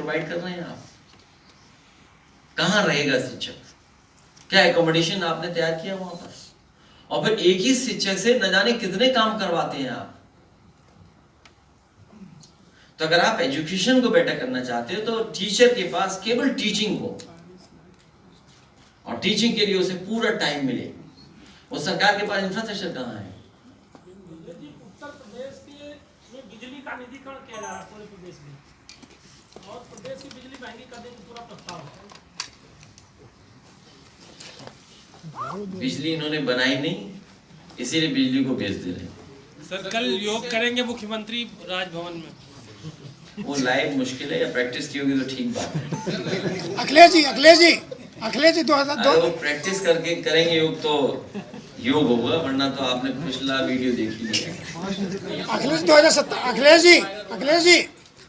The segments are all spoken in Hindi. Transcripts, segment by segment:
प्रोवाइड कर रहे हैं आप? कहाँ रहेगा शिक्षक? क्या एकोमोडेशन आपने तैयार किया वहां पर? और फिर एक ही शिक्षक से न जाने कितने काम करवाते हैं आप। तो अगर आप एजुकेशन को बेटर करना चाहते हो तो टीचर के पास केवल टीचिंग हो, और टीचिंग के लिए उसे पूरा टाइम मिले। वो सरकार के पास इंफ्रास्ट्रक्चर कहाँ है? उत्तर प्रदेश के बिजली का निधीकरण किया जा रहा है पूरे प्रदेश में, और प्रदेश की बिजली महंगी करने का पूरा प्रस्ताव है। बिजली इन्होंने बनाई नहीं, इसीलिए बिजली को बेच दे रहे। सर कल योग करेंगे मुख्यमंत्री राजभवन में। वो लाइव मुश्किल है, या प्रैक्टिस की होगी तो ठीक बात है। अखिलेश जी 2002 वो प्रैक्टिस करके करेंगे योग तो योग होगा, वरना तो आपने पिछला वीडियो देख लिया। अखिलेश जी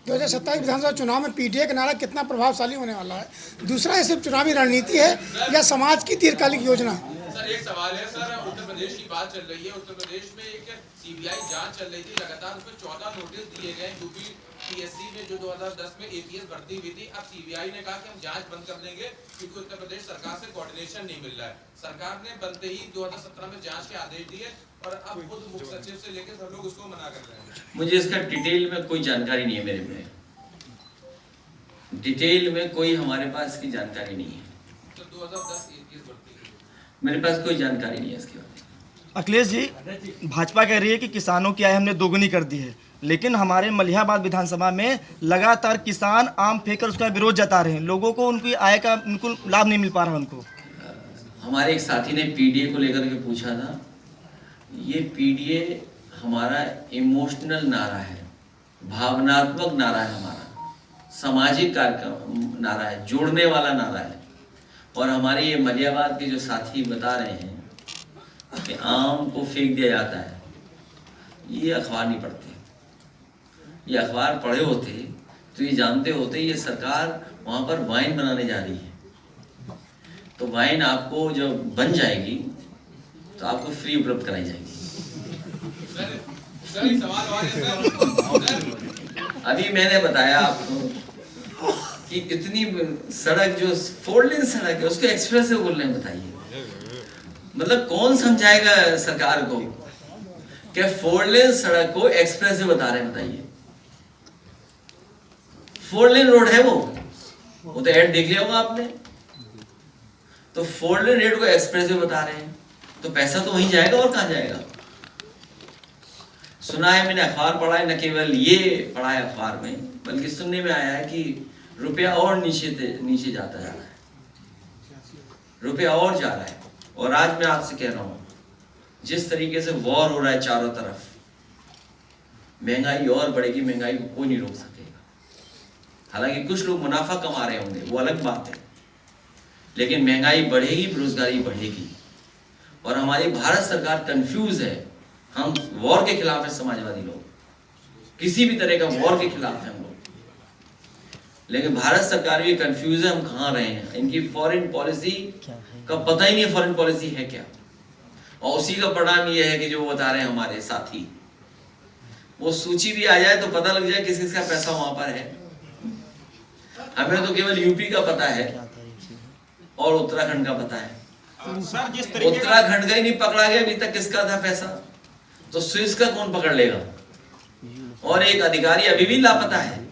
2027 विधानसभा चुनाव में पीडीए का नारा कितना प्रभावशाली होने वाला है? दूसरा, ये सिर्फ चुनावी रणनीति है या समाज की दीर्घकालिक योजना है? सर एक सवाल है सर, उत्तर प्रदेश की बात चल रही है। उत्तर प्रदेश में एक सीबीआई जांच चल रही थी, लगातार उसमें 14 नोटिस दिए गए यूपी पीएससी में जो 2010 में एपीएस भर्ती हुई थी। अब सीबीआई ने कहा कि हम जांच बंद कर देंगे क्योंकि उत्तर प्रदेश सरकार से कोऑर्डिनेशन नहीं मिल रहा है। सरकार ने बनते ही 2017 में जांच के आदेश दिए और अब खुद मुख्य सचिव से लेकर सब लोग उसको मना कर रहे हैं। मुझे इसका डिटेल में कोई जानकारी नहीं है, मेरे में डिटेल में कोई हमारे पास की जानकारी नहीं है। तो 2010 एपीएस भर्ती मेरे पास कोई जानकारी नहीं है इसके बारे में। अखिलेश जी, भाजपा कह रही है कि किसानों की आय हमने दोगुनी कर दी है, लेकिन हमारे मलिहाबाद विधानसभा में लगातार किसान आम फेंककर उसका विरोध जता रहे हैं। लोगों को उनकी आय का बिल्कुल लाभ नहीं मिल पा रहा उनको। हमारे एक साथी ने पीडीए को लेकर के पूछा था। ये पीडीए हमारा इमोशनल नारा है, भावनात्मक नारा है, हमारा सामाजिक कार्यक्रम नारा है, जोड़ने वाला नारा है। और हमारे ये मलिहाबाद के जो साथी बता रहे हैं कि आम को फेंक दिया जाता है, ये अखबार नहीं पढ़ते। ये अखबार पढ़े होते तो ये जानते होते ये सरकार वहाँ पर वाइन बनाने जा रही है। तो वाइन आपको जब बन जाएगी तो आपको फ्री उपलब्ध कराई जाएगी। सर एक सवाल और है सर। अभी मैंने बताया आपको कि इतनी सड़क जो 4 लेन सड़क है उसको एक्सप्रेस वे बोल रहे हैं। बताइए, मतलब कौन समझाएगा सरकार को कि 4 लेन सड़क को एक्सप्रेस वे बता रहे हैं? बताइए, 4 लेन रोड है वो तो ऐड देख लिया होगा आपने। तो 4 लेन रोड को एक्सप्रेस वे बता रहे हैं, तो पैसा तो वहीं जाएगा और कहां जाएगा? सुना है, मैंने अखबार पढ़ा है, न केवल ये पढ़ा है अखबार में, बल्कि सुनने में आया है कि रुपया और नीचे जाता जा रहा है, रुपया और जा रहा है। और आज मैं आपसे कह रहा हूं, जिस तरीके से वॉर हो रहा है चारों तरफ, महंगाई और बढ़ेगी, महंगाई को कोई नहीं रोक सकेगा। हालांकि कुछ लोग मुनाफा कमा रहे होंगे, वो अलग बात है, लेकिन महंगाई बढ़ेगी, बेरोजगारी बढ़ेगी। और हमारी भारत सरकार कंफ्यूज है। हम वॉर के खिलाफ है, समाजवादी लोग किसी भी तरह का वॉर के खिलाफ है हम लोग, लेकिन भारत सरकार भी कंफ्यूज है हम कहाँ रहे हैं। इनकी फॉरेन पॉलिसी का पता ही नहीं, फॉरेन पॉलिसी है क्या। और उसी का परिणाम ये है कि जो बता रहे हैं हमारे साथी, वो सूची भी आ जाए तो पता लग जाए किस किसका पैसा वहां पर है। हमें तो केवल यूपी का पता है और उत्तराखंड का पता है। उत्तराखंड का ही नहीं पकड़ा गया अभी तक किसका था पैसा, तो स्विस का कौन पकड़ लेगा? और एक अधिकारी अभी भी लापता है।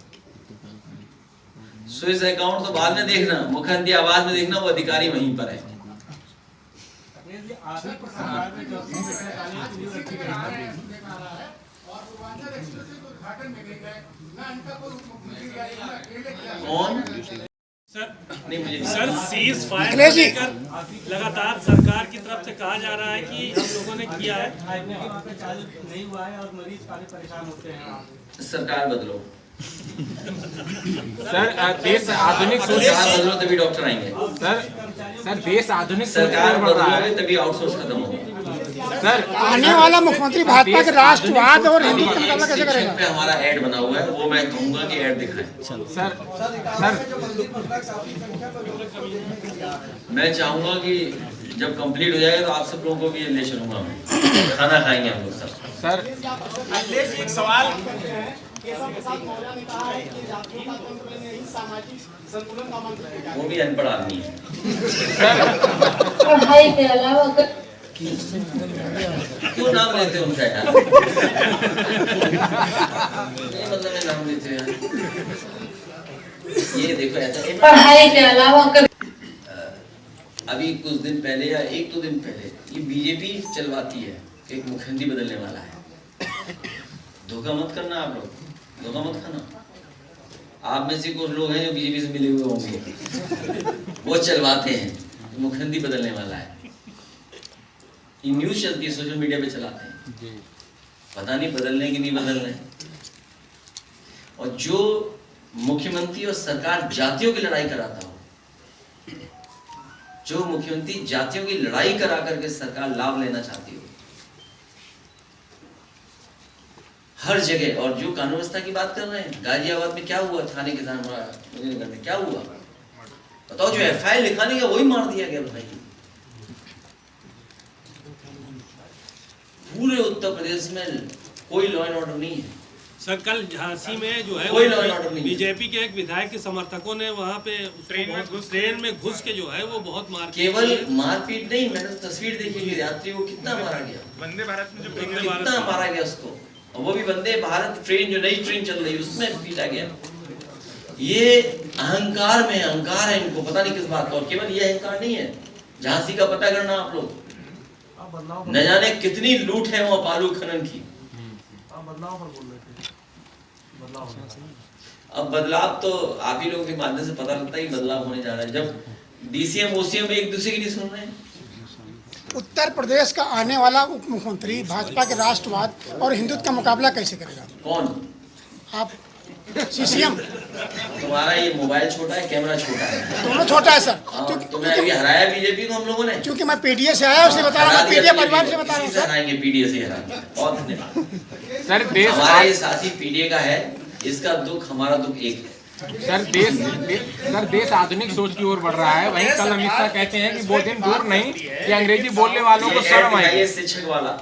स्विस अकाउंट तो बाद में देखना, मुख्यमंत्री आवास में देखना, वो अधिकारी वहीं पर है। कौन? सर नहीं, मुझे sir cease fire Akhilesh ji. लगातार सरकार की तरफ से कहा जा रहा है कि हम लोगों ने किया है, नहीं हुआ है और मरीज काफी परेशान होते हैं। सरकार बदलो सर, देश आधुनिक सोच सरकार बदलो तभी डॉक्टर आएंगे। सर देश आधुनिक सोच सरकार बढ़ रहा है बदलोगे तभी आउटसोर्स खत्म होगा। सर। आने वाला मुख्यमंत्री भाजपा के राष्ट्रवाद और हिंदुत्व का मुकाबला कैसे शिक्षक करेगा? पे हमारा ऐड बना हुआ है, वो मैं कहूंगा कि ऐड दिखाएं। सर मैं चाहूंगा कि जब कंप्लीट हो जाएगा तो आप सब लोगों को भी ले चलूंगा, खाना खाएंगे हम लोग सब। सर अखिलेश एक सवाल केशव प्रसाद मौर्य ने कहा है कि जातियों का तंत्र बनेगा, यही सामाजिक संतुलन का मंत्र है। वो भी अनपढ़ आदमी है। पढ़ाई के अलावा क्यों नाम लेते हो उनका यार? नहीं मतलब मैं नाम लेते हैं। ये देखो ऐसा पढ़ाई के अलावा अभी कुछ दिन पहले या एक दो दिन पहले ये बीजेपी चलवाती है कि एक मुखिया बदलने वाला है। धोखा मत करना आप लोग, धोखा मत खाना। आप में से कुछ लोग हैं जो बीजेपी से मिले हुए होंगे, वो चलवाते हैं मुखिया बदलने वाला है। ये न्यूज चलती है, सोशल मीडिया पे चलाते हैं, पता नहीं बदल रहे कि नहीं बदल रहे। और जो मुख्यमंत्री और सरकार जातियों की लड़ाई कराता हो, जो मुख्यमंत्री जातियों की लड़ाई करा करके सरकार लाभ लेना चाहती हो हर जगह, और जो कानून व्यवस्था की बात कर रहे हैं, गाजियाबाद में क्या हुआ, थाने के सामने में क्या हुआ बताओ? जो एफआईआर लिखाने का वही मार दिया गया भाई। पूरे उत्तर प्रदेश में कोई लॉ एंड ऑर्डर नहीं है सर। कल झांसी में जो है कोई लॉ एंड ऑर्डर नहीं। बीजेपी के एक विधायक के समर्थकों ने वहाँ पे ट्रेन में घुस के जो है वो बहुत मारपीट, केवल मारपीट नहीं, मैंने तस्वीर देखी कि यात्री को कितना मारा गया, वंदे भारत में जो कितना मारा गया उसको, और वो भी वंदे भारत ट्रेन जो नई ट्रेन चल रही है उसमें पीटा गया। ये अहंकार में अहंकार है इनको, पता नहीं किस बात का। और केवल ये अहंकार नहीं है, झांसी का पता करना आप लोग, न जाने कितनी लूट है वहाँ बालू खनन की। अब बदलाव तो आप ही लोगों के माध्यम से पता लगता है कि बदलाव होने जा रहा है, जब डीसीएम ओसीएम एक दूसरे की नहीं सुन रहे हैं। उत्तर प्रदेश का आने वाला उप मुख्यमंत्री भाजपा के राष्ट्रवाद और हिंदुत्व का मुकाबला कैसे करेगा? कौन? आप सीसीएम। तुम्हारा ये मोबाइल छोटा है, कैमरा छोटा है, दोनों छोटा है सर। तुमने अभी हराया बीजेपी को हम लोगों ने, क्योंकि मैं पीडीए से आया, उससे बता रहा हूँ, पीडीए परिवार से बता रहा हूँ सर। हराएंगे पीडीए से, हराएंगे। बहुत धन्यवाद सर। देश हमारा ये साथी पीडीए का है, इसका दुख हमारा दुख एक है। सर देश आधुनिक सोच की ओर बढ़ रहा है। वहीं कल अमित शाह कहते हैं कि वो दिन दूर नहीं कि अंग्रेजी बोलने वालों को शर्म आएगी। शिक्षक वाला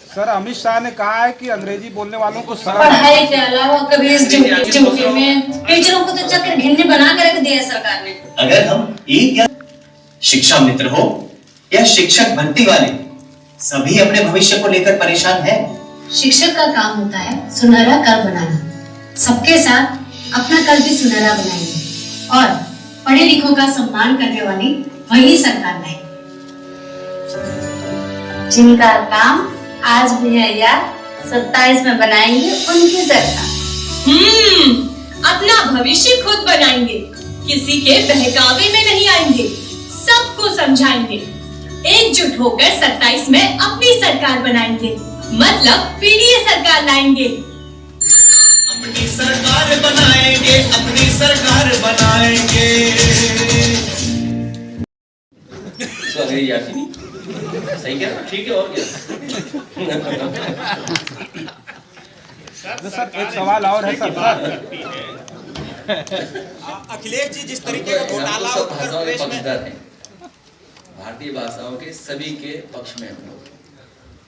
सर, अमित शाह ने कहा है कि अंग्रेजी बोलने वालों को शर्म। पढ़ाई के अलावा कभी इस ड्यूटी में टीचरों को तो चक्कर घिन्नी बना के रख दिया सरकार ने। अगर हम एक या शिक्षा मित्र हो या शिक्षक भर्ती वाले, सभी अपने भविष्य को लेकर परेशान हैं। शिक्षक का काम होता है सुनहरा कल बनाना। सबके साथ अपना कल भी सुनहरा बनाएंगे और पढ़े लिखों का सम्मान करने वाली वही सरकार है जिनका काम आज भी है यार 27 में बनाएंगे उनकी सरकार। अपना भविष्य खुद बनाएंगे, किसी के बहकावे में नहीं आएंगे, सबको समझाएंगे, एकजुट होकर 27 में अपनी सरकार बनाएंगे, मतलब पीडीए सरकार लाएंगे। अपनी सरकार बनाएंगे, अपनी सरकार बनाएंगे। अंग्रेजी आती नहीं, सही क्या? ठीक है, और क्या? सर एक सवाल और है सर। अखिलेश जी जिस तरीके का घोटाला उत्तर प्रदेश में, भारतीय भाषाओं के सभी के पक्ष में हम लोग।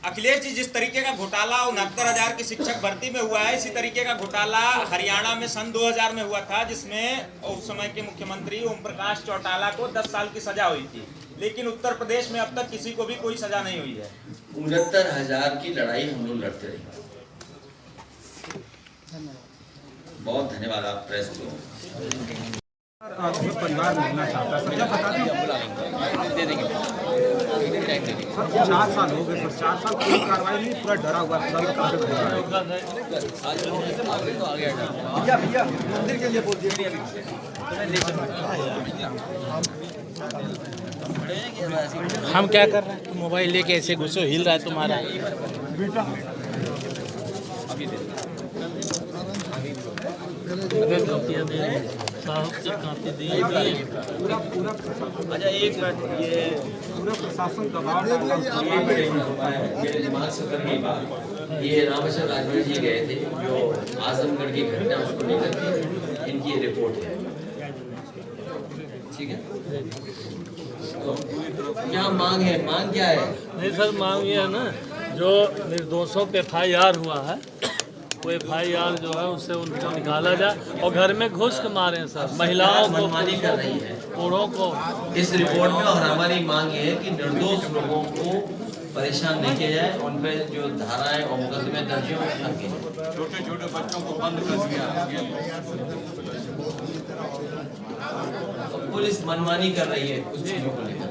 अखिलेश जी जिस तरीके का घोटाला 69,000 की शिक्षक भर्ती में हुआ है, इसी तरीके का घोटाला हरियाणा में सन 2000 में हुआ था, जिसमें उस समय के मुख्यमंत्री ओम प्रकाश चौटाला को 10 साल की सजा हुई थी। लेकिन उत्तर प्रदेश में अब तक किसी को भी कोई सजा नहीं हुई है। 69,000 की लड़ाई हम लोग लड़ते रहे। बहुत धन्यवाद आप प्रेस को। परिवार मिलना चाहता है सर, बता दें। 4 साल हो गए सर, 4 साल कोई कार्रवाई नहीं, पूरा डरा हुआ है। भैया मंदिर के लिए बोल दिया। हम क्या कर रहे हैं? तुम मोबाइल लेके ऐसे घुसो, हिल रहा है तुम्हारा बेटा। अच्छा एक मिनट, ये पूरा प्रशासन दबाव मेरे दिमाग से उतर गई बात। ये रामेश्वर राजभर जी गए थे, जो आजमगढ़ की घटना उसको लेकर के इनकी ये रिपोर्ट है, ठीक है? तो क्या मांग है? मांग क्या है? नहीं सर, मांग ये है ना, जो निर्दोषों पे FIR हुआ है वो FIR जो है उससे उनको निकाला जाए और घर में घुस के मारे सर, महिलाओं को, मनमानी कर रही है बूढ़ों को इस रिपोर्ट में। और हमारी मांग ये है कि निर्दोष लोगों को परेशान नहीं किया जाए, उन पर जो धाराएं और मुकदमे दर्ज हो छोटे छोटे बच्चों को बंद कर दिया। पुलिस मनमानी कर रही है कुछ चीजों को लेकर।